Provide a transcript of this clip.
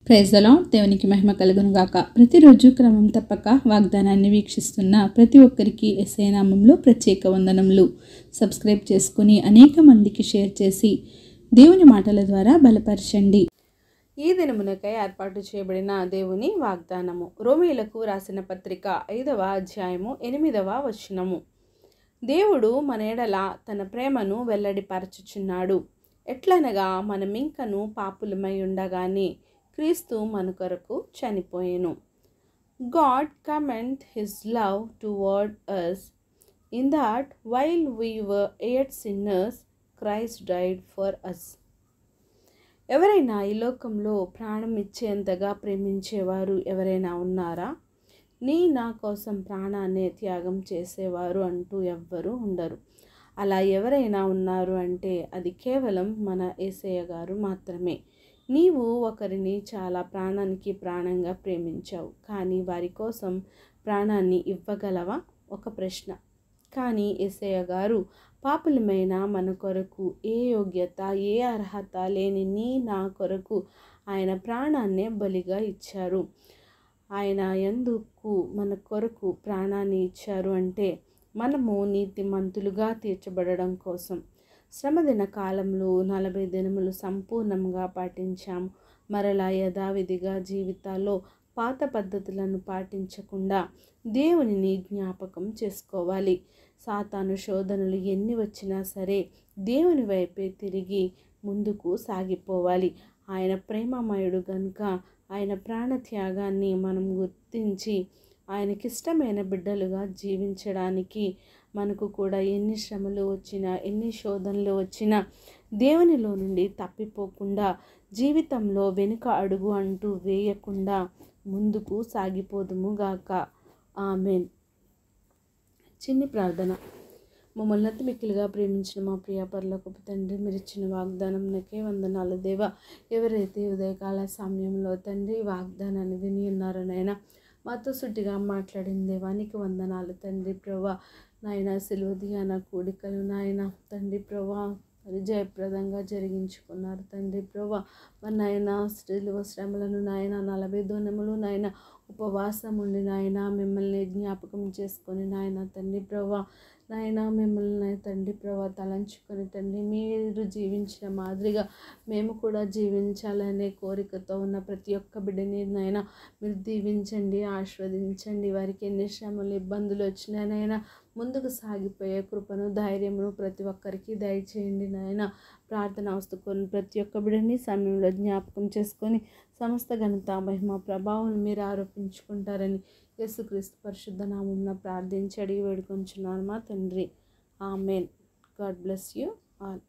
Praise the lord. దేవునికి మహిమ కలుగును గాక. ప్రతిరోజు క్రమం తప్పక వాగ్దానాన్ని వీక్షిస్తున్న ప్రతి ఒక్కరికి యేసయ్య నామములో ప్రత్యేక వందనములు. సబ్స్క్రైబ్ చేసుకుని అనేక మందికి షేర్ చేసి దేవుని మాటల ద్వారా బలపరచండి. ఈ దినమునకై ఏర్పాటు చేయబడిన దేవుని వాగ్దానము. రోమీయులకు రాసిన పత్రిక 5వ అధ్యాయము 8వ వచనము. దేవుడు మన ఎడల తన ప్రేమను వెల్లడిపరచుచున్నాడు. ఎట్లనగా మనమింకను పాపులమై ఉండగానే క్రీస్తు మన కొరకు చనిపోయెను. God commended his love toward us in that while we were yet sinners, Christ died for us. ఎవరైనా ఈ లోకంలో ప్రాణం ఇచ్చేంతగా ప్రేమించేవారు ఎవరైనా ఉన్నారా? నా కోసం ప్రాణాన్ని త్యాగం చేసేవారు అంటూ ఎవ్వరూ ఉండరు. అలా ఎవరైనా ఉన్నారు అంటే అది కేవలం మన యేసయ్య గారు మాత్రమే. నీవు ఒకరిని చాలా ప్రాణానికి ప్రాణంగా ప్రేమించావు, కానీ వారి కోసం ప్రాణాన్ని ఇవ్వగలవా? ఒక ప్రశ్న. కానీ యేసయ్య గారు పాపులమైన మన కొరకు ఏ యోగ్యత, ఏ అర్హత లేని నా కొరకు ఆయన ప్రాణాన్నే బలిగా ఇచ్చారు. ఆయన ఎందుకు మన కొరకు ప్రాణాన్ని ఇచ్చారు అంటే మనము నీతిమంతులుగా తీర్చబడడం కోసం. శ్రమదిన కాలంలో 40 దినములు సంపూర్ణంగా పాటించాము. మరలా యథావిధిగా జీవితాల్లో పాత పద్ధతులను పాటించకుండా దేవునిని జ్ఞాపకం చేసుకోవాలి. సాతాను శోధనలు ఎన్ని వచ్చినా సరే దేవుని వైపే తిరిగి ముందుకు సాగిపోవాలి. ఆయన ప్రేమమయుడు గనుక ఆయన ప్రాణత్యాగాన్ని మనం గుర్తించి ఆయనకిష్టమైన బిడ్డలుగా జీవించడానికి మనకు కూడా ఎన్ని శ్రమలు వచ్చినా, ఎన్ని శోధనలు వచ్చినా దేవునిలో నుండి తప్పిపోకుండా, జీవితంలో వెనుక అడుగు అంటూ వేయకుండా ముందుకు సాగిపోదుము గాక. ఆమెన్. చిన్ని ప్రార్థన. మమ్మల్ని అతి మిక్కిలిగా ప్రేమించిన మా ప్రియ పరలోకపు తండ్రి, మీరు ఇచ్చిన వాగ్దానంకే వందనాలు దేవా. ఎవరైతే ఉదయకాల సమయంలో తండ్రి వాగ్దానాన్ని విని ఉన్నారో నాయనా, మాతో సుట్టిగా మాట్లాడిన దేవానికి వందనాలు తండ్రి. ప్రభా నాయన సిలువ ధ్యాన కూడికలు నాయన తండ్రి ప్రభా మరి జయప్రదంగా జరిగించుకున్నారు తండ్రి ప్రభా. మరి నాయన సిలువ శ్రమలను నాయన 40 దినములు నాయన ఉపవాసం ఉండి నాయన మిమ్మల్ని జ్ఞాపకం చేసుకొని నాయన తండ్రి ప్రభా నాయన మిమ్మల్ని తండ్రి ప్రభా తలంచుకొని తండ్రి మీరు జీవించిన మాదిరిగా మేము కూడా జీవించాలనే కోరికతో ఉన్న ప్రతి ఒక్క బిడ్డని నాయన మీరు దీవించండి, ఆశీర్వదించండి. వారికి ఎన్ని శ్రమలు ఇబ్బందులు వచ్చినాయనైనా ముందుకు సాగిపోయే కృపను, ధైర్యమును ప్రతి ఒక్కరికి దయచేయండి నాయన. ప్రార్థన వస్తుకొని ప్రతి ఒక్క బిడ్డని సమయంలో జ్ఞాపకం చేసుకొని సమస్త ఘనత, మహిమ, ప్రభావం మీరు ఆరోపించుకుంటారని యేసుక్రీస్తు పరిశుద్ధ నామమున ప్రార్థించి అడిగి వేడుకొంచున్నాను మా తండ్రి. Amen. God bless you all.